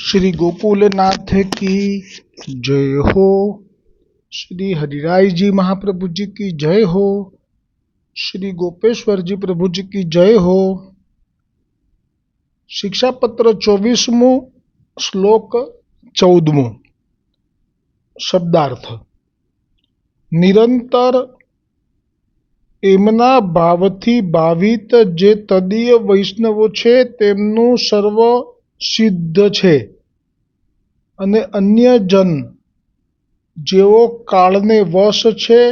श्री गोकुलनाथ की जय हो। श्री हरिराय जी महाप्रभु जी की जय हो। श्री गोपेश्वर जी प्रभु जी की जय हो। शिक्षापत्र 24मु श्लोक 14मु शब्दार्थ। निरंतर એમના ભાવથી ભાવિત જે તદીય વૈષ્ણવો છે તેમનું સર્વ સિદ્ધ છે અને અન્ય જન જેઓ કાળને વશ છે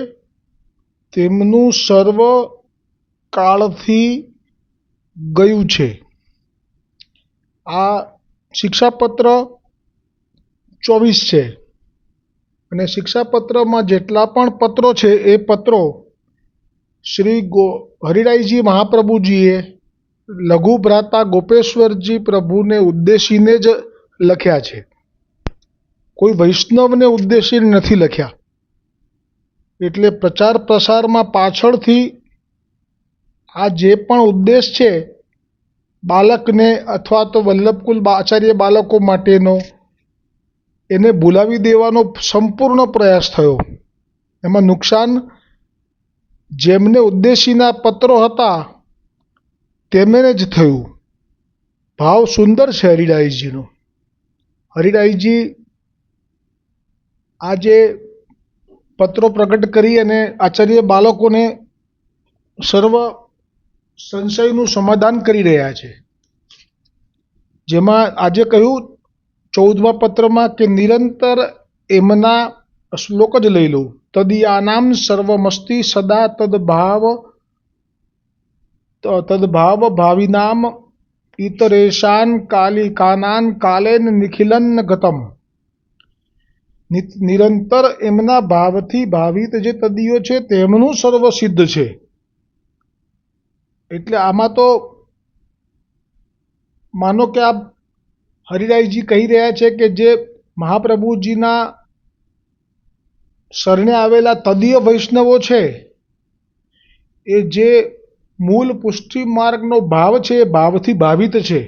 તેમનું સર્વ કાળથી ગયું છે। આ શિક્ષાપત્ર 24 છે અને શિક્ષાપત્રમાં જેટલા પણ પત્રો છે એ પત્રો श्री हरिराय जी महाप्रभु जीए लघु भ्राता गोपेश्वर जी प्रभु ने उद्देशीने ज लख्या छे, कोई वैष्णव ने उद्देशीने नथी लख्या। एटले प्रचार प्रसार में पाछळथी आ जे पण उद्देश छे बालक ने अथवा तो वल्लभकुल आचार्य बालको माटेनो एने भूलावी देवानो संपूर्ण प्रयास थयो। एमां नुकसान जेमने उद्देशीना पत्रों हता तेमने ज थयुं। भाव सुंदर है हरिरायजीनो। हरिरायजी आजे पत्रों प्रकट करी अने आचार्य बालकोने सर्व संशयनुं समाधान करी रह्या छे। जेमां आजे कह्युं 14मा पत्रमा के निरंतर एमना श्लोक ज लई लऊं। तदीयानां सर्वमस्ति सदा तद्भाव भाविनाम इतरेशान कालिकानान कालेन निखिलन गतम। निरंतर एमना भावथी भावित जे तदीयो छे तेमनुं सर्व सिद्ध छे। एटले आमां तो मानो के आप हरिरायजी कही रह्या छे के जे महाप्रभुजीना शरणे आवेला तदीय वैष्णवो छे ए जे मूल पुष्टि मार्गनो भाव छे भावथी भावित छे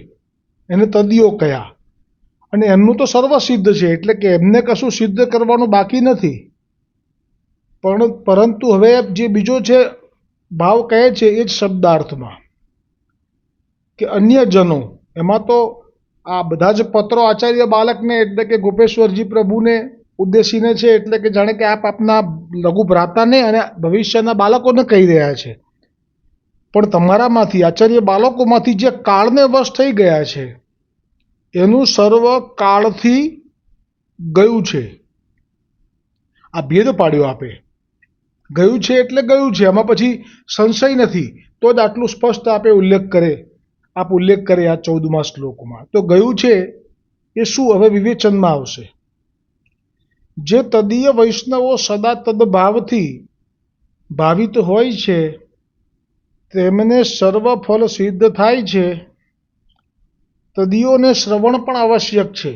एने तदीयो कह्या अने एमनुं तो सर्व सिद्ध छे एटले के एमने कशुं सिद्ध करवानुं बाकी नथी। परंतु हवे जे बीजो छे भाव कहे छे ए ज शब्दार्थमां के अन्य जनो एमां तो आ बधा ज पत्रो आचार्य बालकने एटले के गोपेश्वरजी प्रभुने उद्देशीने छे एटले के जाणे के आप आपना लघु भ्राताने अने भविष्यना बालकोने कही रह्या छे। पण तमारामांथी आचार्य बालकोमांथी जे काळने वश थई गया छे एनुं सर्व काळथी गयुं छे। आ भेद पाड्यो आपे। गयुं छे एटले गयुं छे, आमां पछी संशय नथी। तो ज आटલું स्पष्ट आपे उल्लेख करे आ 14મા श्लोकमां। तो गयुं छे ए शुं हवे विवेचनमां आवशे। जे तदीय वैष्णवो सदा तद्भावथी भावित होय छे तेमने सर्व फल सिद्ध थाय छे। तदीयोने श्रवण पण आवश्यक छे।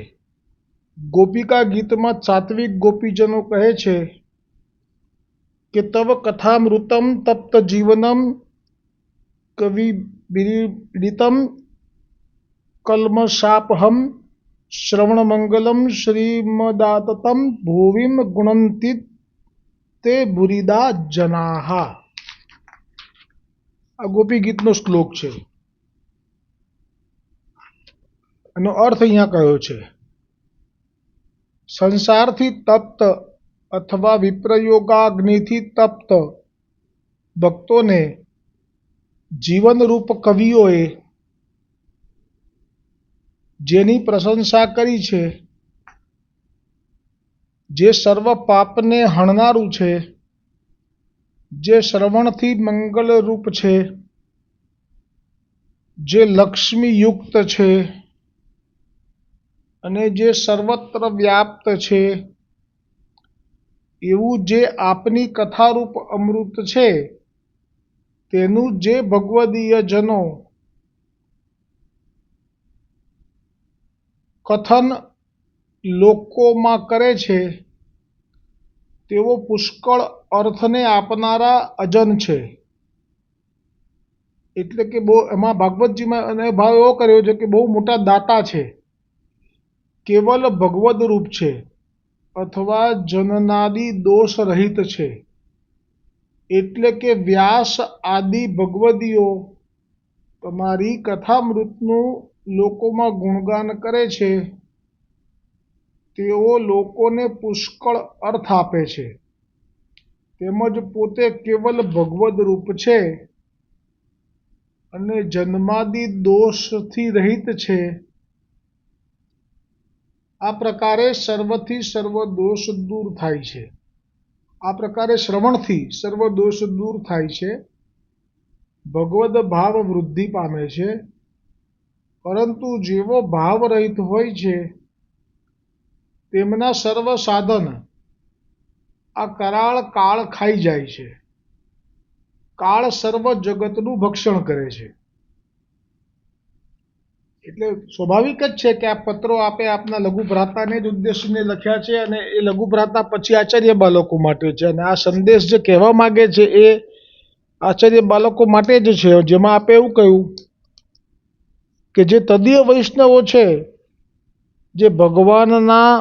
गोपिका गीतमां सात्विक गोपीजनो कहे छे के तव कथामृतम तप्त जीवनम कवि विरीडितम कल्मषापहम श्रवण मंगलम श्रीमदाततम भुविम गुणंति ते बुरीदा जनाः। आ गोपी गीतनो श्लोक छे। एनो अर्थ अहींया कह्यो छे। संसारथी तप्त अथवा विप्रयोगाग्निथी तप्त भक्तोने जीवन रूप कविओए जेनी प्रशंसा करी छे, जे सर्व पापने हणनारू छे, जे श्रवणथी मंगल रूप छे, जे लक्ष्मी युक्त छे अने जे सर्वत्र व्याप्त छे एवुं जे आपनी कथारूप अमृत छे तेनुं जे भगवदीय जनो कथन लोकोमां करे छे तेवो पुष्कळ अर्थने आपनारा अजन छे। एटले के एमां भागवतजीमां भाव एवो कर्यो छे के बहु मोटा दाता छे કેવલ ભગવદ રૂપ છે અથવા જનનાદિ દોષ રહિત છે, એટલે કે વ્યાસ આદિ ભગવદીઓ તમારી કથામૃતનું લોકોમાં ગુણગાન કરે છે, તેઓ લોકોને પુષ્કળ અર્થ આપે છે, તેમજ પોતે કેવલ ભગવદ રૂપ છે અને જન્માદિ દોષથી રહિત છે. આ પ્રકારે સર્વથી સર્વ દોષ દૂર થાય છે. આ પ્રકારે શ્રવણથી સર્વ દોષ દૂર થાય છે, ભગવદ ભાવ વૃદ્ધિ પામે છે. પરંતુ જેવો ભાવ રહિત હોય છે તેમના સર્વ સાધન આ કરાળ કાળ ખાઈ જાય છે. કાળ સર્વ જગતનું ભક્ષણ કરે છે. એટલે સ્વાભાવિક જ છે કે આ પત્રો આપે આપના લઘુ ભ્રાતાને જ ઉદ્દેશીને લખ્યા છે અને એ લઘુ ભ્રાતા પછી આચાર્ય બાળકો માટે છે. અને આ સંદેશ જે કહેવા માંગે છે એ આચાર્ય બાળકો માટે જ છે, જેમાં આપે એવું કહ્યું કે જે તદીય વૈષ્ણવો છે, જે ભગવાનના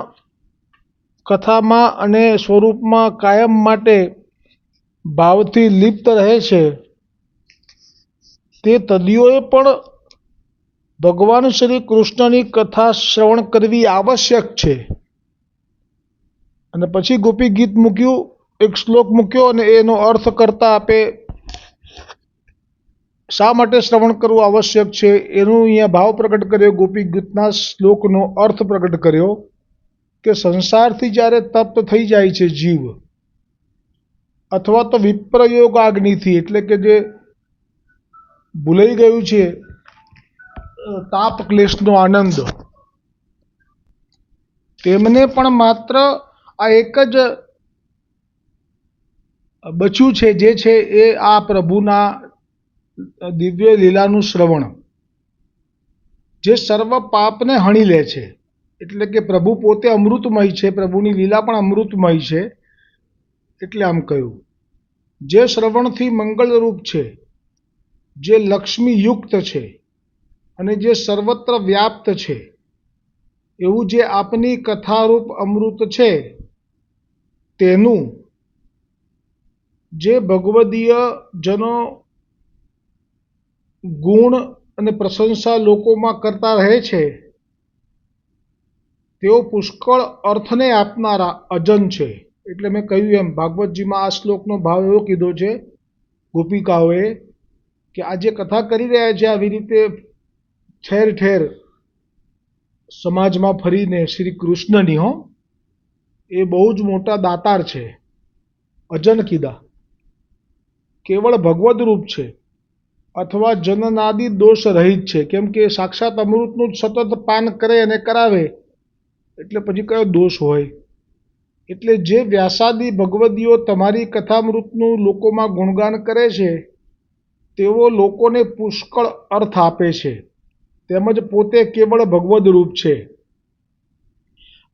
કથામાં અને સ્વરૂપમાં કાયમ માટે ભાવથી લિપ્ત રહે છે, તે તદીઓએ પણ ભગવાન શ્રી કૃષ્ણની કથા શ્રવણ કરવી આવશ્યક છે. અને પછી ગોપી ગીત મૂક્યું, એક શ્લોક મૂક્યો અને એનો અર્થ કરતા આપે શા માટે શ્રવણ કરવું આવશ્યક છે એનું અહીંયા ભાવ પ્રગટ કર્યો. ગોપી ગીતના શ્લોકનો અર્થ પ્રગટ કર્યો કે સંસારથી જ્યારે તપ્ત થઈ જાય છે જીવ, અથવા તો વિપ્રયોગ અગ્નિથી, એટલે કે જે ભૂલાઈ ગયું છે તાપ ક્લેશનો આનંદ, તેમને પણ માત્ર આ એક જ બચ્યું છે, જે છે એ આ પ્રભુના દિવ્ય લીલાનું શ્રવણ, જે સર્વ પાપને હણી લે છે. એટલે કે પ્રભુ પોતે અમૃતમય છે, પ્રભુની લીલા પણ અમૃતમય છે. એટલે આમ કહ્યું, જે શ્રવણથી મંગળરૂપ છે, જે લક્ષ્મીયુક્ત છે અને જે સર્વત્ર વ્યાપ્ત છે, એવું જે આપની કથારૂપ અમૃત છે, તેનું જે ભગવદીય જનો ગુણ અને પ્રશંસા લોકોમાં કરતા રહે છે, તેઓ પુષ્કળ અર્થને આપનારા અજન છે. એટલે મેં કહ્યું એમ, ભાગવતજીમાં આ શ્લોકનો ભાવ એવો કીધો છે ગોપિકાઓએ કે આ જે કથા કરી રહ્યા છે આવી રીતે ઠેર ઠેર સમાજમાં ફરીને શ્રી કૃષ્ણની એ બહુ જ મોટા દાતાર છે. અજન કીધા, કેવળ ભગવદ રૂપ છે અથવા જનનાદિ દોષ રહિત છે. કેમ કે સાક્ષાત અમૃતનું જ સતત પાન કરે અને કરાવે, એટલે પછી કયો દોષ હોય. એટલે જે વ્યાસાદિ ભગવદીઓ તમારી કથામૃતનું લોકોમાં ગુણગાન કરે છે, તેઓ લોકોને પુષ્કળ અર્થ આપે છે, તેમજ પોતે કેવળ ભગવદ રૂપ છે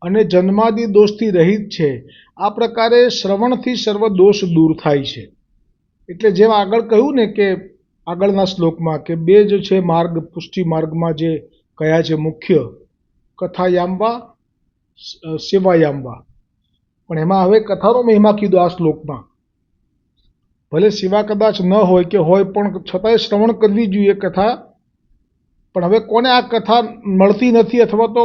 અને જન્માદિ દોષથી રહિત છે. આ પ્રકારે શ્રવણથી સર્વ દોષ દૂર થાય છે. એટલે જેમ આગળ કહ્યું ને કે આગળના શ્લોકમાં કે બે જ છે માર્ગ, પુષ્ટિ માર્ગમાં જે કયા છે મુખ્ય, કથાયામવા, સેવાયામવા. પણ એમાં હવે કથાનો મહિમા કીધો આ શ્લોકમાં. ભલે સેવા કદાચ ન હોય કે હોય, પણ છતાંય શ્રવણ કરવી જોઈએ કથા. પણ હવે કોને આ કથા મળતી નથી, અથવા તો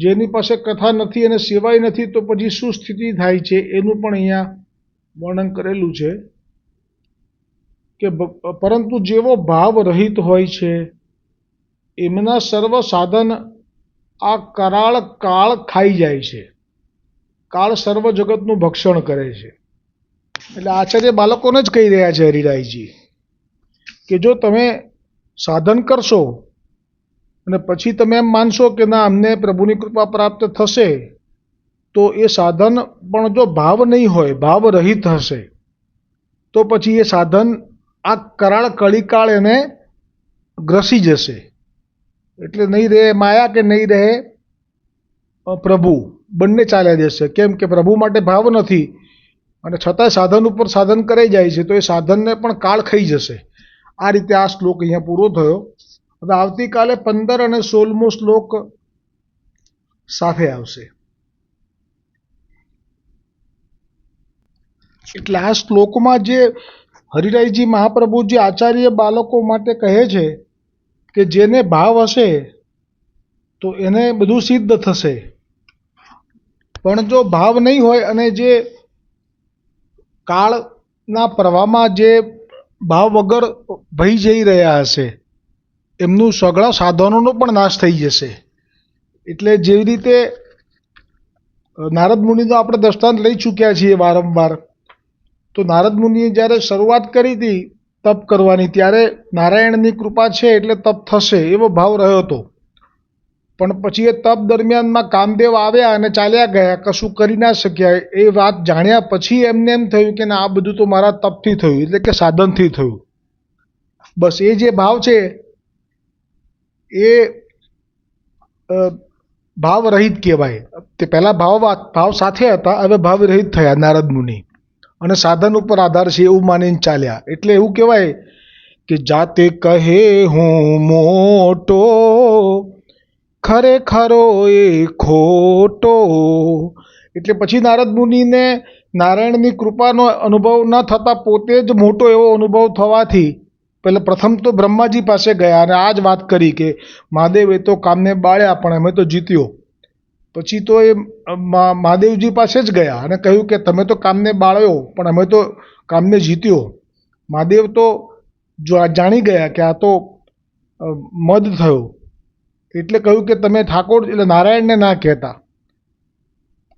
જેની પાસે કથા નથી અને સેવાય નથી, તો પછી શું સ્થિતિ થાય છે એનું પણ અહીંયા વર્ણન કરેલું છે કે પરંતુ જેવો ભાવ રહિત હોય છે એમના સર્વ સાધન આ કરાળ કાળ ખાઈ જાય છે. કાળ સર્વ જગતનું ભક્ષણ કરે છે. એટલે આચાર્ય બાળકોને જ કહી રહ્યા છે હરિરાયજી કે જો તમે સાધન કરશો અને પછી તમે એમ માનશો કે ના અમને પ્રભુની કૃપા પ્રાપ્ત થશે, તો એ સાધન પણ જો ભાવ નહીં હોય, ભાવ રહિત હશે, તો પછી એ સાધન આ કરાળ કળીકાળ એને ગ્રસી જશે. એટલે નહીં રહે માયા કે નહીં રહે પ્રભુ, બંને ચાલ્યા જશે. કેમ કે પ્રભુ માટે ભાવ નથી અને છતાંય સાધન ઉપર સાધન કરાઈ જાય છે, તો એ સાધનને પણ કાળ ખાઈ જશે. આ રીતે આ શ્લોક અહીંયા પૂરો થયો. હવે આવતીકાલે 15 અને 16મો શ્લોક સાથે આવશે. એટલે આ શ્લોકમાં જે હરિરાયજી મહાપ્રભુજી આચાર્ય બાળકો માટે કહે છે કે જેને ભાવ હશે તો એને બધું સિદ્ધ થશે, પણ જો ભાવ નહીં હોય અને જે કાળના પ્રવાહમાં જે ભાવ વગર ભઈ જઈ રહ્યા હશે એમનું સઘળા સાધનોનો પણ નાશ થઈ જશે. એટલે જેવી રીતે નારદ મુનિનો આપણે દ્રષ્ટાંત લઈ ચૂક્યા છીએ વારંવાર, તો નારદ મુનિએ જ્યારે શરૂઆત કરી હતી તપ કરવાની ત્યારે નારાયણની કૃપા છે એટલે તપ થશે એવો ભાવ રહ્યો હતો, પણ પછી એ તપ દરમિયાનમાં કામદેવ આવ્યા અને ચાલ્યા ગયા, કશું કરી ના શક્યા. એ વાત જાણ્યા પછી એમને એમ થયું કે ના, આ બધું તો મારા તપથી થયું, એટલે કે સાધનથી થયું. બસ એ જે ભાવ છે એ ભાવ રહિત કહેવાય. તે પહેલા ભાવ સાથે હતા, હવે ભાવ રહિત થયા નારદ મુનિ અને સાધન ઉપર આધાર છે એવું માનીને ચાલ્યા. એટલે એવું કહેવાય કે જાતે કહે હું મોટો, ખરેખરો એ ખોટો. એટલે પછી નારદ મુનિને નારાયણની કૃપાનો અનુભવ ન થતાં પોતે જ મોટો એવો અનુભવ થવાથી પહેલાં પ્રથમ તો બ્રહ્માજી પાસે ગયા અને આ જ વાત કરી કે મહાદેવે તો કામને બાળ્યા પણ અમે તો જીત્યો. પછી તો એ મહાદેવજી પાસે જ ગયા અને કહ્યું કે તમે તો કામને બાળ્યો પણ અમે તો કામને જીત્યો. મહાદેવ તો જાણી ગયા કે આ તો મદ થયો, એટલે કહ્યું કે તમે ઠાકોર એટલે નારાયણને ના કહેતા,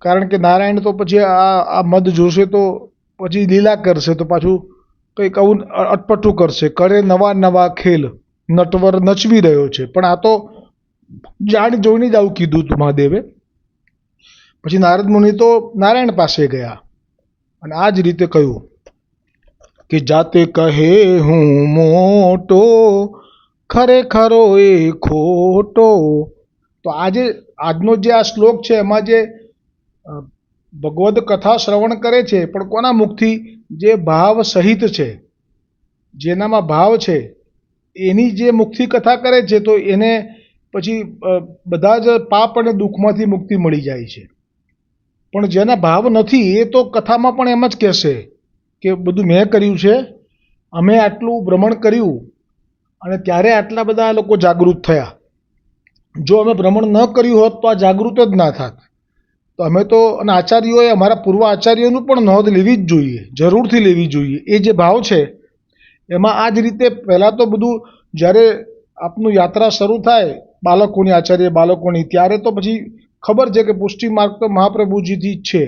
કારણ કે નારાયણ તો પછી આ મદ જોશે તો પછી લીલા કરશે, તો પાછું કંઈક આવું અટપટું કરશે, કરે નવા નવા ખેલ, નટવર નચવી રહ્યો છે. પણ આ તો જાણી જોઈને જ આવું કીધું હતું મહાદેવે. પછી નારદ મુનિ તો નારાયણ પાસે ગયા અને આ જ રીતે કહ્યું કે જાતે કહે હું મોટો, ખરેખરો એ ખોટો. તો આજનો જે આ શ્લોક છે એમાં જે ભગવદ કથા શ્રવણ કરે છે પણ કોના મુખથી? જે ભાવ સહિત છે, જેનામાં ભાવ છે એની જે મુખથી કથા કરે છે તો એને પછી બધા જ પાપ અને દુઃખમાંથી મુક્તિ મળી જાય છે. પણ જેના ભાવ નથી એ તો કથામાં પણ એમ જ કહેશે કે બધું મેં કર્યું છે, અમે આટલું ભ્રમણ કર્યું અને ત્યારે આટલા બધા લોકો જાગૃત થયા. જો અમે ભ્રમણ ન કર્યું હોત તો આ જાગૃત જ ના થાત. તો અમે તો, અને આચાર્યોએ, અમારા પૂર્વ આચાર્યોનું પણ નોંધ લેવી જ જોઈએ, જરૂરથી લેવી જોઈએ. એ જે ભાવ છે એમાં આ જ રીતે પહેલાં તો બધું જ્યારે આપનું યાત્રા શરૂ થાય બાળકોની, આચાર્ય બાળકોની, ત્યારે તો પછી ખબર છે કે પુષ્ટિ માર્ગ તો મહાપ્રભુજીથી જ છે.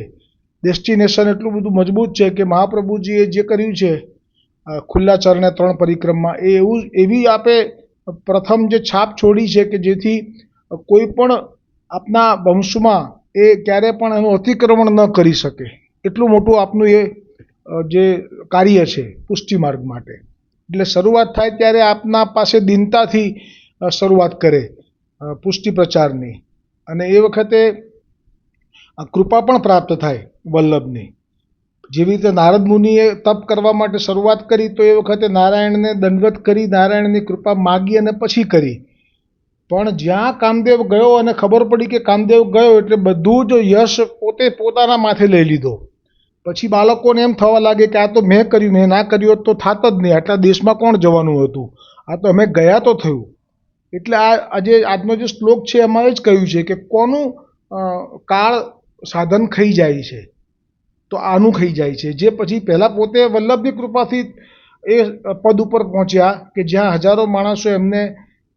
ડેસ્ટિનેશન એટલું બધું મજબૂત છે કે મહાપ્રભુજીએ જે કર્યું છે ખુલ્લા ચરણે 3 પરિક્રમા, એ એવી આપે પ્રથમ જે છાપ છોડી છે કે જેથી કોઈ પણ આપના વંશમાં એ ક્યારે પણ એનું અતિક્રમણ ન કરી શકે. એટલું મોટું આપનું એ જે કાર્ય છે પુષ્ટિ માર્ગ માટે. એટલે શરૂઆત થાય ત્યારે આપના પાસે દીનતાથી શરૂઆત કરે પુષ્ટિ પ્રચારની, અને એ વખતે કૃપા પણ પ્રાપ્ત થાય વલ્લભની. જેવી રીતે નારદ મુનિએ તપ કરવા માટે શરૂઆત કરી તો એ વખતે નારાયણને દંડવત કરી, નારાયણની કૃપા માગી અને પછી કરી. પણ જ્યાં કામદેવ ગયો અને ખબર પડી કે કામદેવ ગયો એટલે બધું જ યશ પોતે પોતાના માથે લઈ લીધો. પછી બાળકોને એમ થવા લાગે કે આ તો મેં કર્યું, મેં ના કર્યું હોત તો થાત જ નહીં, આટલા દેશમાં કોણ જવાનું હતું, આ તો અમે ગયા તો થયું. એટલે આજનો જે શ્લોક છે એમાં જ કહ્યું છે કે કોનું કાળ સાધન ખાઈ જાય છે તો આનું ખાઈ જાય છે. જે પછી પહેલાં પોતે વલ્લભની કૃપાથી એ પદ ઉપર પહોંચ્યા કે જ્યાં હજારો માણસો એમને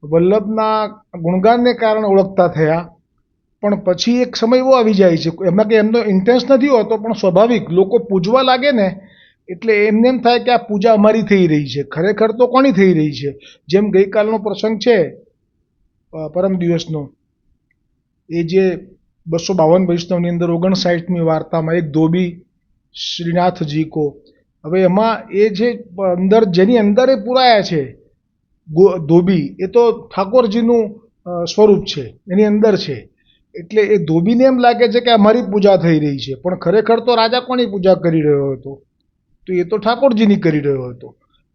વલ્લભના ગુણગાનને કારણે ઓળખતા થયા. પણ પછી એક સમય એવો આવી જાય છે, એમાં કે એમનો ઇન્ટેન્સ નથી હોતો પણ સ્વાભાવિક લોકો પૂજવા લાગે ને એટલે એમને એમ થાય કે આ પૂજા અમારી થઈ રહી છે, ખરેખર તો કોની થઈ રહી છે. જેમ ગઈકાલનો પ્રસંગ છે પરમ દિવસનો, એ જે 252 વૈષ્ણવની અંદર 59મી વાર્તામાં એક ધોબી શ્રીનાથજી કો, હવે એમાં એ જે અંદર જેની અંદર એ પુરાયા છે ધોબી, એ તો ઠાકોરજીનું સ્વરૂપ છે, એની અંદર છે. એટલે એ ધોબીને એમ લાગે છે કે અમારી પૂજા થઈ રહી છે, પણ ખરેખર તો રાજા કોની પૂજા કરી રહ્યો હતો? તો એ તો ઠાકોરજીની કરી રહ્યો હતો.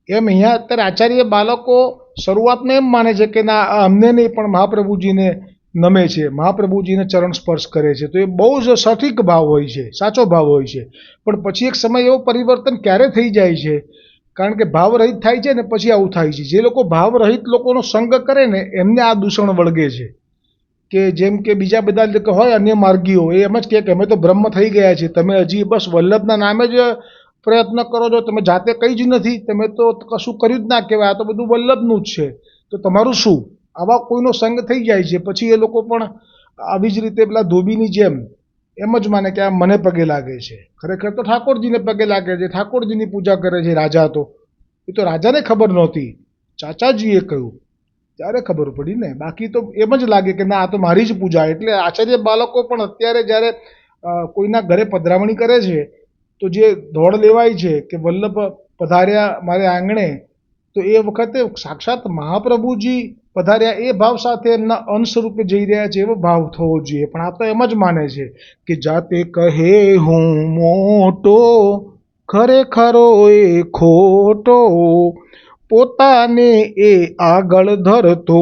એમ અહીંયા અત્યારે આચાર્ય બાળકો શરૂઆતમાં એમ માને છે કે ના અમને નહીં પણ મહાપ્રભુજીને નમે છે, મહાપ્રભુજીને ચરણ સ્પર્શ કરે છે, તો એ બહુ જ સઠીક ભાવ હોય છે, સાચો ભાવ હોય છે. પણ પછી એક સમય એવો પરિવર્તન ક્યારે થઈ જાય છે, કારણ કે ભાવ રહિત થાય છે ને પછી આવું થાય છે. જે લોકો ભાવ રહિત લોકોનો સંગ કરે ને એમને આ દૂષણ વળગે છે. કે જેમ કે બીજા બધા હોય અન્ય માર્ગીઓ, એ એમ જ કહે કે અમે તો બ્રહ્મ થઈ ગયા છે, તમે હજી બસ વલ્લભના નામે જ પ્રયત્ન કરો છો, તમે જાતે કંઈ જ નથી, તમે તો કશું કર્યું જ ના કહેવાય, આ તો બધું વલ્લભનું જ છે, તો તમારું શું? આવા કોઈનો સંગ થઈ જાય છે, પછી એ લોકો પણ આવી જ રીતે પેલા ધોબીની જેમ એમ જ માને કે આ મને પગે લાગે છે. ખરેખર તો ઠાકોરજીને પગે લાગે છે, ઠાકોરજીની પૂજા કરે છે. રાજા તો એ તો રાજાને ખબર નહોતી, ચાચાજીએ કહ્યું ત્યારે ખબર પડી ને. બાકી તો એમ જ લાગે કે ના આ તો મારી જ પૂજા. એટલે આચાર્ય બાળકો પણ અત્યારે જ્યારે કોઈના ઘરે પધરામણી કરે છે તો જે દોડ લેવાય છે કે વલ્લભ પધાર્યા મારે આંગણે, તો એ વખતે સાક્ષાત મહાપ્રભુજી પધાર્યા એ ભાવ સાથે એમના અંશ રૂપે જઈ રહ્યા છે એવો ભાવ થવો જોઈએ. પણ આ તો એમ જ માને છે કે જાતે કહે હું મોટો, ખરેખરો એ ખોટો, પોતાને એ આગળ ધરતો.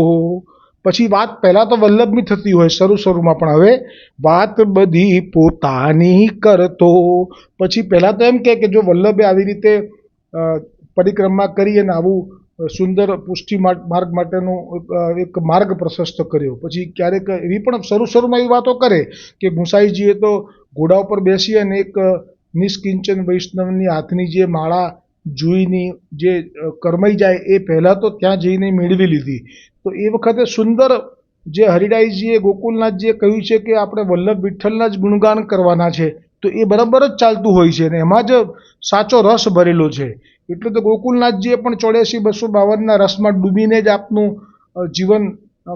પછી વાત પહેલાં તો વલ્લભની થતી હોય શરૂમાં, પણ હવે વાત બધી પોતાની કરતો. પછી પહેલાં તો એમ કે જો વલ્લભે આવી રીતે પરિક્રમા કરી અને આવું સુંદર પુષ્ટિ માર્ગ માટેનો એક માર્ગ પ્રશસ્ત કર્યો. પછી ક્યારેક એવી પણ શરૂમાં એવી વાતો કરે કે ગુસાઈજીએ તો ઘોડા ઉપર બેસી અને એક નિષ્કિંચન વૈષ્ણવની હાથની જે માળા જુઈની જે કરમાઈ જાય એ પહેલાં તો ત્યાં જઈને મેળવી લીધી. તો એ વખતે સુંદર જે હરિરાયજીએ ગોકુલનાથજીએ કહ્યું છે કે આપણે વલ્લભ વિઠ્ઠલના જ ગુણગાન કરવાના છે, તો એ બરાબર જ ચાલતું હોય છે અને એમાં જ સાચો રસ ભરેલો છે. એટલે તો ગોકુલનાથજીએ પણ 84,252ના રસમાં ડૂબીને જ આપનું જીવન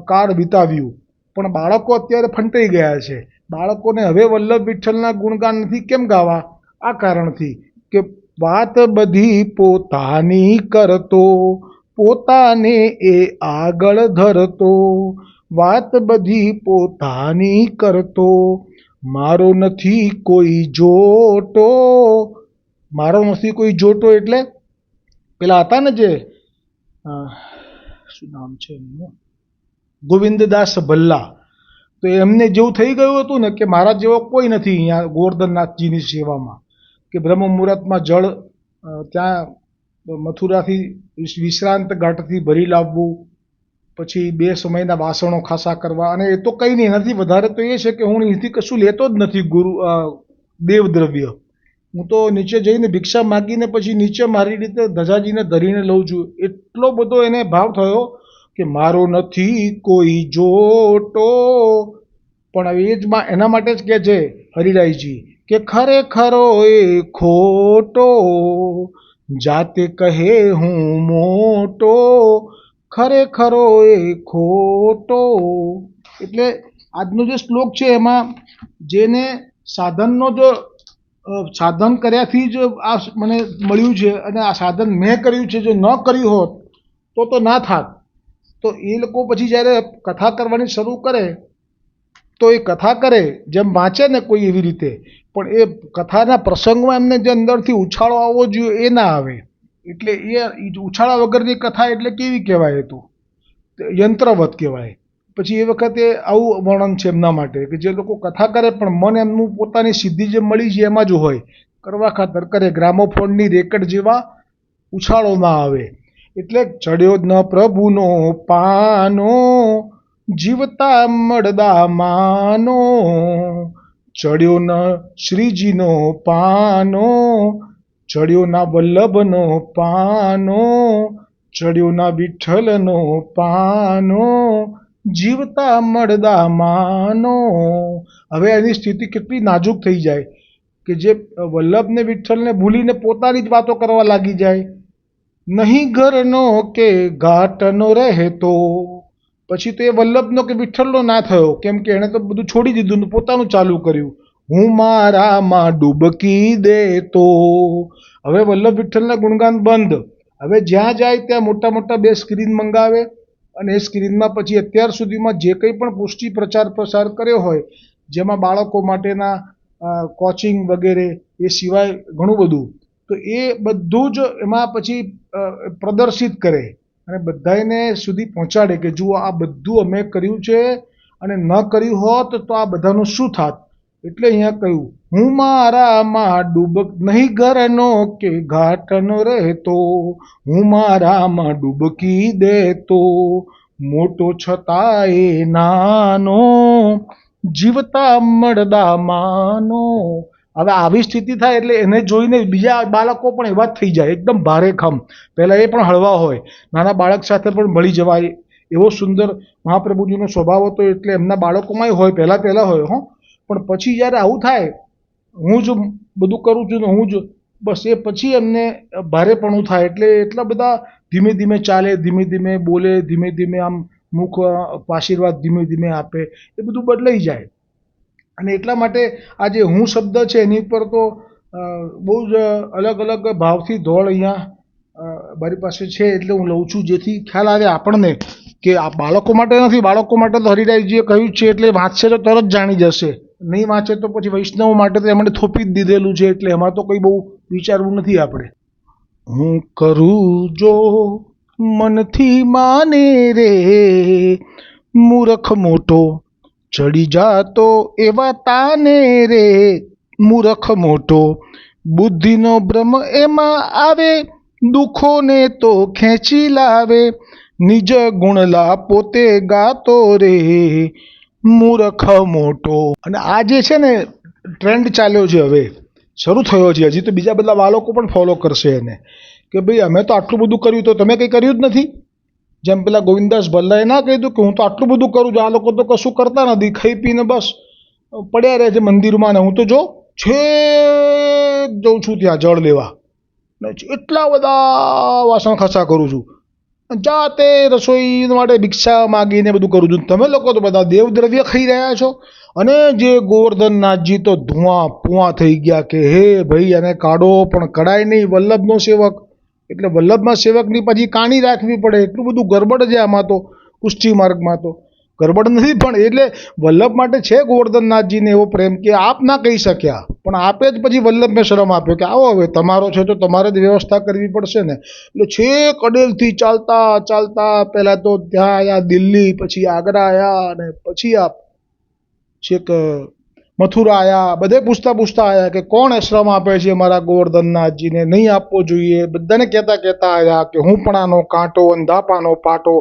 કાળ વિતાવ્યું. પણ બાળકો અત્યારે ફંટાઈ ગયા છે. બાળકોને હવે વલ્લભ વિઠ્ઠલના ગુણગાન નથી કેમ ગાવા? આ કારણથી કે વાત બધી પોતાની કરતો, પોતાને એ આગળ ધરતો, વાત બધી પોતાની કરતો, મારો નથી કોઈ જોટો. મારો નથી કોઈ જોટો એટલે પેલા હતા ને જે શું નામ છે એમનું, ગોવિંદદાસ ભલ્લા, તો એમને જેવું થઈ ગયું હતું ને કે મારા જેવો કોઈ નથી અહીંયા ગોવર્ધનનાથજીની સેવામાં. કે બ્રહ્મ મુહૂર્તમાં જળ ત્યાં મથુરાથી વિશ્રાંત ઘાટથી ભરી લાવવું, પછી 2 સમયના વાસણો ખાસા કરવા, અને એ તો કંઈ નહીં, એનાથી વધારે તો એ છે કે હું અહીંથી કશું લેતો જ નથી દેવદ્રવ્ય. હું તો નીચે જઈને ભિક્ષા માગીને પછી નીચે મારી રીતે ધજાજીને ધરીને લઉં છું. એટલો બધો એને ભાવ થયો કે મારો નથી કોઈ જોટો. પણ હવે એ જ એના માટે જ કહે છે હરિરાયજી કે ખરેખરો એ ખોટો, જાતે કહે હું મોટો, ખરેખરો એ ખોટો. એટલે આજનો જે શ્લોક છે એમાં જેને સાધનનો જો સાધન કર્યાથી જ આ મને મળ્યું છે અને આ સાધન મેં કર્યું છે, જો ન કર્યું હોત તો ના થાત. તો એ લોકો પછી જ્યારે કથા કરવાની શરૂ કરે તો એ કથા કરે જેમ વાંચે ને કોઈ એવી રીતે, પણ એ કથાના પ્રસંગમાં એમને જે અંદરથી ઉછાળો આવવો જોઈએ એ ના આવે. એટલે એ ઉછાળા વગરની કથા એટલે કેવી કહેવાય? એ તો યંત્રવત કહેવાય. પછી એ વખતે આવું વર્ણન છે એમના માટે કે જે લોકો કથા કરે પણ મન એમનું પોતાની સિદ્ધિ જે મળી છે એમાં જ હોય, કરવા ખાતર કરે, ગ્રામોફોનની રેકર્ડ જેવા ઉછાળો ના આવે. એટલે ચડ્યો ન પ્રભુનો પાનો, જીવતા મળદા માનો, ચડ્યો ન શ્રીજીનો પાનો, ચડ્યો ના વલ્લભનો પાનો, ચડ્યો ના વિઠ્ઠલનો પાનો, જીવતા મળદા માનો. હવે એની સ્થિતિ કેટલી નાજુક થઈ જાય કે જે વલ્લભને વિઠ્ઠલને ભૂલીને પોતાની જ વાતો કરવા લાગી જાય. નહીં ઘરનો કે ઘાટનો રહેતો. પછી તો એ વલ્લભનો કે વિઠ્ઠલનો ના થયો, કેમ કે એણે તો બધું છોડી દીધું ને પોતાનું ચાલુ કર્યું. હું મારામાં ડૂબકી દેતો. હવે વલ્લભ વિઠ્ઠલના ગુણગાન બંધ. હવે જ્યાં જાય ત્યાં મોટા મોટા 2 સ્ક્રીન મંગાવે અને એ સ્ક્રીનમાં પછી અત્યાર સુધીમાં જે કંઈ પણ પુષ્ટિ પ્રચાર પ્રસાર કર્યો હોય, જેમાં બાળકો માટેના કોચિંગ વગેરે એ સિવાય ઘણું બધું, તો એ બધું જ એમાં પછી પ્રદર્શિત કરે અને બધાને સુધી પહોંચાડે કે જુઓ આ બધું અમે કર્યું છે અને ન કર્યું હોત તો આ બધાનું શું થાત. એટલે અહીંયા કહ્યું, હું મારામાં ડૂબક નહીં ઘરનો કે ઘાટનો રહેતો, હું મારામાં ડૂબકી દેતો, મોટો છતાંય નાનો, જીવતા મળદામાનો. હવે આવી સ્થિતિ થાય એટલે એને જોઈને બીજા બાળકો પણ એવા જ થઈ જાય, એકદમ ભારેખમ. પહેલાં એ પણ હળવા હોય, નાના બાળક સાથે પણ મળી જવાય, એવો સુંદર મહાપ્રભુજીનો સ્વભાવ હતો. એટલે એમના બાળકોમાંય હોય, પહેલાં હોય હો, પણ પછી જ્યારે આવું થાય, હું જ બધું કરું છું ને હું જ બસ, એ પછી એમને ભારેપણું થાય. એટલે એટલા બધા ધીમે ધીમે ચાલે, ધીમે ધીમે બોલે, ધીમે ધીમે આમ મુખ આશીર્વાદ ધીમે ધીમે આપે, એ બધું બદલાઈ જાય. અને એટલા માટે આ જે હું શબ્દ છે એની ઉપર તો બહુ જ અલગ અલગ ભાવથી ધોળ અહીંયા મારી પાસે છે, એટલે હું લઉં છું, જેથી ખ્યાલ આવે આપણને કે આ બાળકો માટે નથી. બાળકો માટે તો હરિરાયજીએ કહ્યું છે, એટલે વાંચશે તો તરત જાણી જશે, નહીં વાંચે તો પછી વૈષ્ણવ માટે તો એમણે થોપી જ દીધેલું છે, એટલે એમાં તો કંઈ બહુ વિચારવું નથી આપણે. હું કરું જો મનથી માને રે, મૂર્ખ મોટો ચડી જાતો એવા તાને રે, મૂર્ખ મોટો બુદ્ધિનો ભ્રમ એમાં આવે, દુઃખોને તો ખેંચી લાવે, નિજ ગુણલા પોતે ગાતો રે, મૂર્ખ મોટો. અને આ જે છે ને ટ્રેન્ડ ચાલ્યો છે, હવે શરૂ થયો છે, હજી તો બીજા બધા બાળકો પણ ફોલો કરશે એને, કે ભાઈ અમે તો આટલું બધું કર્યું તો તમે કંઈ કર્યું જ નથી. જેમ પેલા ગોવિંદાસ ભલ્લાએ ના કહ્યું કે હું તો આટલું બધું કરું છું, આ લોકો તો કશું કરતા નથી, ખાઈ પીને બસ પડ્યા રહે છે મંદિરમાં, ને હું તો જો છેક જઉં છું ત્યાં જળ લેવા, ને એટલા બધા વાસણ ખસા કરું છું, જાતે રસોઈ માટે ભિક્ષા માગીને બધું કરું છું. તમે લોકો તો બધા દેવદ્રવ્ય ખાઈ રહ્યા છો. અને જે ગોવર્ધનનાથજી તો ધુઆં પુઆ થઈ ગયા કે હે ભાઈ એને કાઢો, પણ કઢાય નહીં, વલ્લભનો સેવક. એટલે વલ્લભમાં સેવકની પછી કાણી રાખવી પડે, એટલું બધું ગરબડ છે આમાં તો. પુષ્ટિ માર્ગમાં તો ગરબડ નથી, પણ એટલે વલ્લભ માટે છે ગોવર્ધનનાથજીને એવો પ્રેમ કે આપ ના કહી શક્યા, પણ આપે જ પછી વલ્લભને શરમ આપ્યો કે આવો હવે તમારો છે તો તમારે જ વ્યવસ્થા કરવી પડશે ને. એટલે છેક અડેલથી ચાલતા ચાલતા પહેલાં તો ત્યાં આવ્યા દિલ્હી, પછી આગ્રા આવ્યા, અને પછી આપ છેક મથુરા આવ્યા. બધે પૂછતા આવ્યા કે કોણ આશ્રમ આપે છે મારા ગોવર્ધનનાથજીને, નહીં આપવો જોઈએ. બધાને કહેતા આવ્યા કે હું પણ આનો કાંટો, અંધાપાનો પાટો,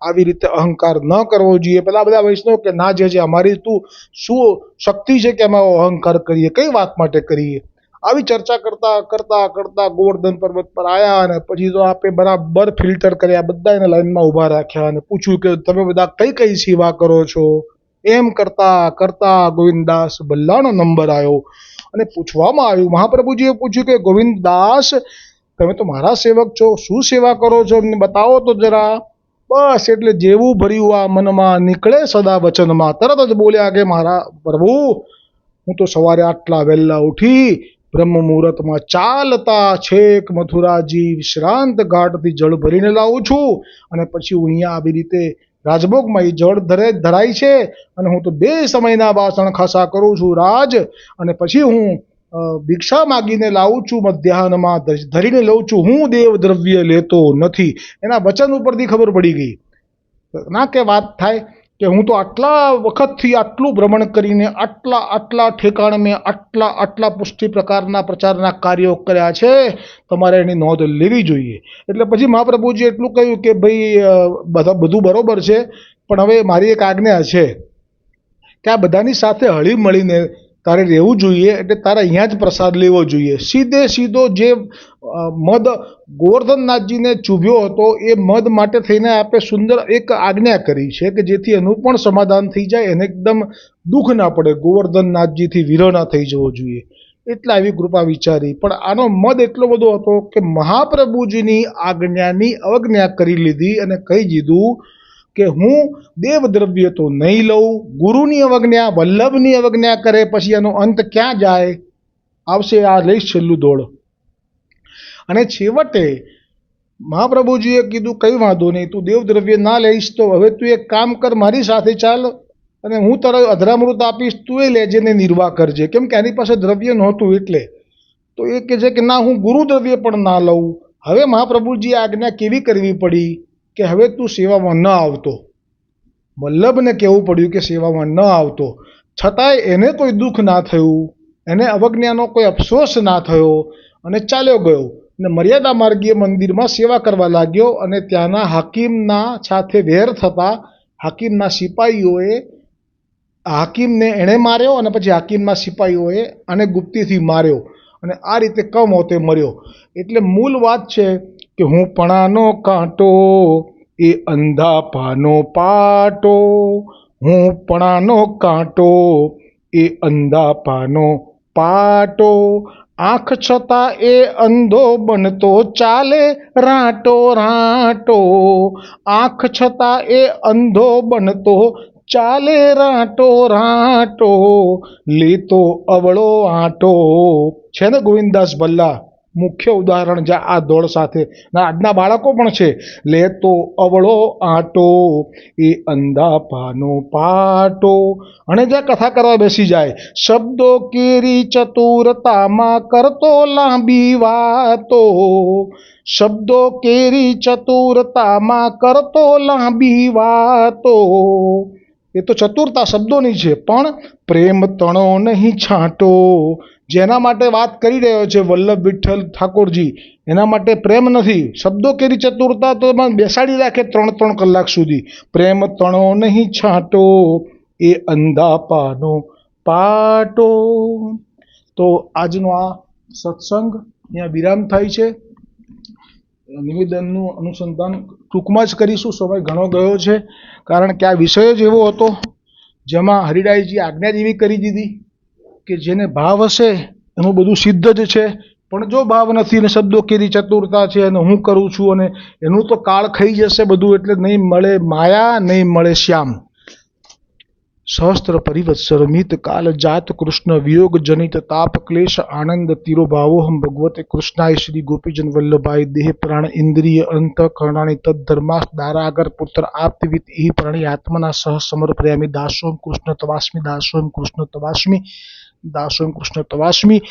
આવી રીતે અહંકાર ન કરવો જોઈએ. પેલા બધા વૈષ્ણવ કે ના જે અમારી તું શું શક્તિ છે કે અમે અહંકાર કરીએ, કઈ વાત માટે કરીએ. આવી ચર્ચા કરતા ગોવર્ધન પર્વત પર આવ્યા, અને પછી તો આપે બરાબર ફિલ્ટર કર્યા, બધા એને લાઈનમાં ઊભા રાખ્યા અને પૂછ્યું કે તમે બધા કઈ સેવા કરો છો. એમ કરતા ગોવિંદદાસ ભલ્લાનો નંબર આવ્યો અને પૂછવામાં આવ્યું, મહાપ્રભુજીએ પૂછ્યું કે ગોવિંદદાસ તમે તો મારા સેવક છો, શું સેવા કરો છો અમને બતાવો તો જરા. બસ એટલે જેવું ભર્યું આ મનમાં નીકળે સદા વચનમાં, તરત જ બોલ્યા કે મારા પ્રભુ હું તો સવારે આટલા વહેલા ઉઠી બ્રહ્મ મુહૂર્તમાં ચાલતા છેક મથુરાજી વિશ્રાંત ઘાટથી જળ ભરીને લાવું છું, અને પછી હું અહીંયા આવી રીતે રાજભોગમાં એ જળ ધરાય છે, અને હું તો 2 સમયના વાસણ ખાસા કરું છું રાજ, અને પછી હું ભિક્ષા માગીને લાવું છું, મધ્યાહનમાં ધરીને લઉં છું, હું દેવ દ્રવ્ય લેતો નથી. એના વચન ઉપરથી ખબર પડી ગઈ ના કે વાત થાય કે હું તો આટલા વખતથી આટલું ભ્રમણ કરીને આટલા ઠેકાણ મેં આટલા પુષ્ટિ પ્રકારના પ્રચારના કાર્યો કર્યા છે, તમારે એની નોંધ લેવી જોઈએ. એટલે પછી મહાપ્રભુજી એટલું કહ્યું કે ભાઈ બધું બરોબર છે, પણ હવે મારી એક આજ્ઞા છે કે આ બધાની સાથે હળી મળીને તારે રહેવું જોઈએ. એટલે તારે અહીંયા જ પ્રસાદ લેવો જોઈએ. સીધો જે મદ ગોવર્ધનનાથજીને ચૂભ્યો હતો એ મદ માટે થઈને આપે સુંદર એક આજ્ઞા કરી છે કે જેથી એનું પણ સમાધાન થઈ જાય, એને એકદમ દુઃખ ના પડે, ગોવર્ધનનાથજીથી વિરહ ના થઈ જવો જોઈએ. એટલે આવી કૃપા વિચારી. પણ આનો મદ એટલો બધો હતો કે મહાપ્રભુજીની આજ્ઞાની અવજ્ઞા કરી લીધી અને કહી દીધું કે હું દેવદ્રવ્ય તો નહીં લઉં. ગુરુની અવજ્ઞા, વલ્લભની અવજ્ઞા કરે પછી એનો અંત ક્યાં જાય આવશે, આ લઈશ છેલ્લું દોડ. અને છેવટે મહાપ્રભુજીએ કીધું કંઈ વાંધો નહીં, તું દેવદ્રવ્ય ના લઈશ તો હવે તું એક કામ કર, મારી સાથે ચાલ અને હું તારે અધરામૃત આપીશ, તું એ લેજે ને નિર્વાહ કરજે. કેમ કે એની પાસે દ્રવ્ય નહોતું એટલે. તો એ કહે છે કે ના હું ગુરુ દ્રવ્ય પણ ના લઉં. હવે મહાપ્રભુજીએ આજ્ઞા કેવી કરવી પડી કે હવે તું સેવામાં ન આવતો. વલ્લભને કહેવું પડ્યું કે સેવામાં ન આવતો, છતાંય એને કોઈ દુઃખ ના થયું, એને અવજ્ઞાનો કોઈ અફસોસ ના થયો અને ચાલ્યો ગયો અને મર્યાદા માર્ગીય મંદિરમાં સેવા કરવા લાગ્યો. અને ત્યાંના હાકીમના સાથે વેર થતા હાકીમના સિપાહીઓએ હાકીમને એણે માર્યો અને પછી હાકીમના સિપાહીઓએ આને ગુપ્તીથી માર્યો અને આ રીતે કમોતે મર્યો. એટલે મૂળ વાત છે કે હું પણાનો કાંટો એ અંધાપાનો પાટો, હું પણાનો કાંટો એ અંધાપાનો પાટો, આંખ છતાં એ અંધો બનતો ચાલે રાંટો રાંટો, આંખ છતાં એ અંધો બનતો ચાલે રાંટો રાંટો, લેતો અવળો આંટો. છે ને ગોવિંદદાસ ભલ્લા મુખ્ય ઉદાહરણ જે આ દોડ સાથે આજના બાળકો પણ છે. લેતો અવળો આંટો એ અંધાપાનો પાટો. અને જ્યાં કથા કરવા બેસી જાય, શબ્દો કેરી ચતુરતામાં કરતો લાંબી વાતો, શબ્દો કેરી ચતુરતામાં કરતો લાંબી વાતો. એ તો ચતુરતા શબ્દોની છે, પણ પ્રેમ તણો નહીં છાંટો. જેના માટે વાત કરી રહ્યો છે વલ્લભ વિઠ્ઠલ ઠાકોરજી, એના માટે પ્રેમ નથી. શબ્દો કેરી ચતુરતા તો બેસાડી રાખે 3-3 કલાક સુધી. પ્રેમ તણો નહીં છાંટો એ અંધાપાનો પાટો. તો આજનો આ સત્સંગ અહીંયા વિરામ થાય છે. નિવેદનનું અનુસંધાન ટૂંકમાં જ કરીશું, સમય ઘણો ગયો છે. કારણ કે આ વિષય જ એવો હતો જેમાં હરિરાયજી આજ્ઞા જ એવી કરી દીધી કે જેને ભાવ હશે એનું બધું સિદ્ધ જ છે, પણ જો ભાવ નથી ને શબ્દો કેરી ચતુરતા છે અને હું કરું છું અને એનું તો કાળ ખાઈ જશે બધું, એટલે નહીં મળે માયા, નહીં મળે શ્યામ. સહસ્ત્ર પરિવત્સર મિત કાલ જાત કૃષ્ણ વિયોગ જનિત તાપ ક્લેશ આનંદ તીરો ભાવોહમ ભગવતે કૃષ્ણાય શ્રી ગોપીજન વલ્લભાય દેહ પ્રાણ ઇન્દ્રિય અંત કર્ણાણી તદ્ધર્માસ દારાગર પુત્ર આપ્તવિત ઈ પ્રાણી આત્મના સહ સમર્પયામિ દાસોમ કૃષ્ણ તવાસ્મી દાસોમ કૃષ્ણ તવાસ્મી દાસોમ કૃષ્ણ તવાસ્મી.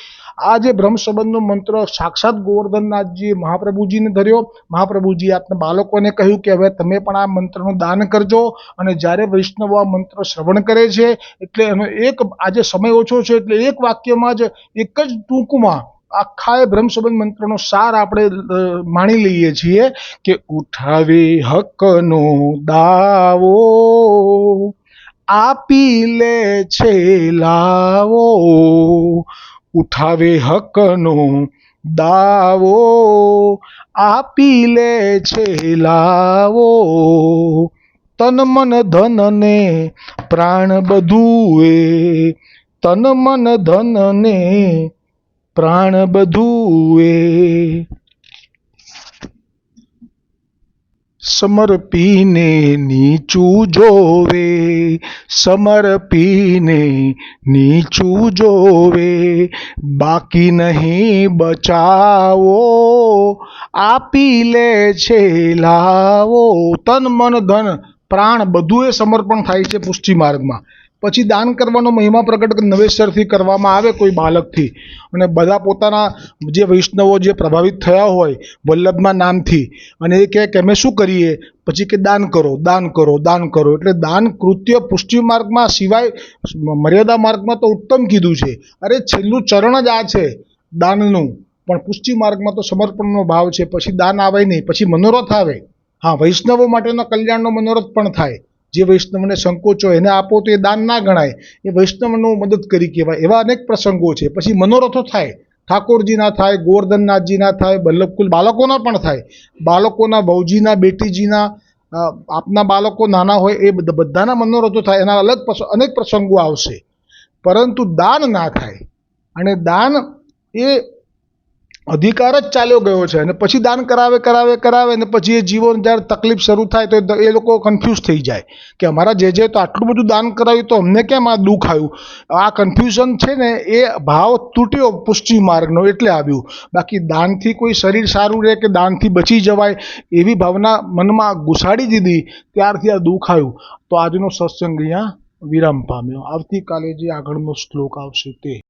આ જે બ્રહ્મ સંબંધનો મંત્ર સાક્ષાત ગોવર્ધનનાથજી મહાપ્રભુજીને ધર્યો. મહાપ્રભુજી આપના બાળકોને કહ્યું કે હવે તમે પણ આ મંત્રનું દાન કરજો. અને જ્યારે વૈષ્ણવ આ મંત્ર શ્રવણ કરે છે એટલે એનો એક, આજે સમય ઓછો છે એટલે એક વાક્યમાં જ, એક જ ટૂંકમાં આખા એ બ્રહ્મ સંબંધ મંત્રનો સાર આપણે માણી લઈએ છીએ કે ઉઠાવે હકનો દાવો આપી લે છે લાવો, ઉઠાવે હકનો દાવો આપી લે છે લાવો, તન મન ધન ને પ્રાણ બધું એ, તન મન ધન ને પ્રાણ બધું એ, સમર્પીને નીચું જોવે, સમર્પીને નીચું જોવે, બાકી નહીં બચાવો આપી લે છે લાવો. તન મન ધન પ્રાણ બધું એ સમર્પણ થાય છે પુષ્ટિ માર્ગમાં. પછી દાન કરવાનો મહિમા પ્રગટ નવેસરથી કરવામાં આવે કોઈ બાળકથી, અને બધા પોતાના જે વૈષ્ણવો જે પ્રભાવિત થયા હોય વલ્લભના નામથી, અને એ કહે કે અમે શું કરીએ, પછી કે દાન કરો દાન કરો દાન કરો. એટલે દાન કૃત્ય પુષ્ટિ માર્ગમાં સિવાય મર્યાદા માર્ગમાં તો ઉત્તમ કીધું છે. અરે છેલ્લું ચરણ જ આ છે દાનનું, પણ પુષ્ટિ માર્ગમાં તો સમર્પણનો ભાવ છે. પછી દાન આવે નહીં, પછી મનોરથ આવે. હા, વૈષ્ણવો માટેનો કલ્યાણનો મનોરથ પણ થાય. જે વૈષ્ણવને સંકોચ હોય એને આપો તો એ દાન ના ગણાય, એ વૈષ્ણવનું મદદ કરી કહેવાય. એવા અનેક પ્રસંગો છે. પછી મનોરથો થાય, ઠાકોરજીના થાય, ગોવર્ધનનાથજીના થાય, વલ્લભકુલ બાળકોના પણ થાય, બાળકોના ભવજીના બેટીજીના, આપના બાળકો નાના હોય એ બધાના મનોરથો થાય. એના અલગ અનેક પ્રસંગો આવશે, પરંતુ દાન ના થાય. અને દાન એ અધિકાર જ ચાલ્યો ગયો છે. અને પછી દાન કરાવે કરાવે કરાવે અને પછી એ જીવન જ્યારે તકલીફ શરૂ થાય તો એ લોકો કન્ફ્યુઝ થઈ જાય કે અમારા જે તો આટલું બધું દાન કરાવ્યું તો અમને કેમ આ દુઃખ આવ્યું. આ કન્ફ્યુઝન છે ને એ ભાવ તૂટ્યો પુષ્ટિ માર્ગનો એટલે આવ્યું. બાકી દાનથી કોઈ શરીર સારું રહે કે દાનથી બચી જવાય એવી ભાવના મનમાં ઘુસાડી દીધી, ત્યારથી આ દુઃખ આવ્યું. તો આજનો સત્સંગ અહીંયા વિરામ પામ્યો. આવતીકાલે જે આગળનો શ્લોક આવશે તે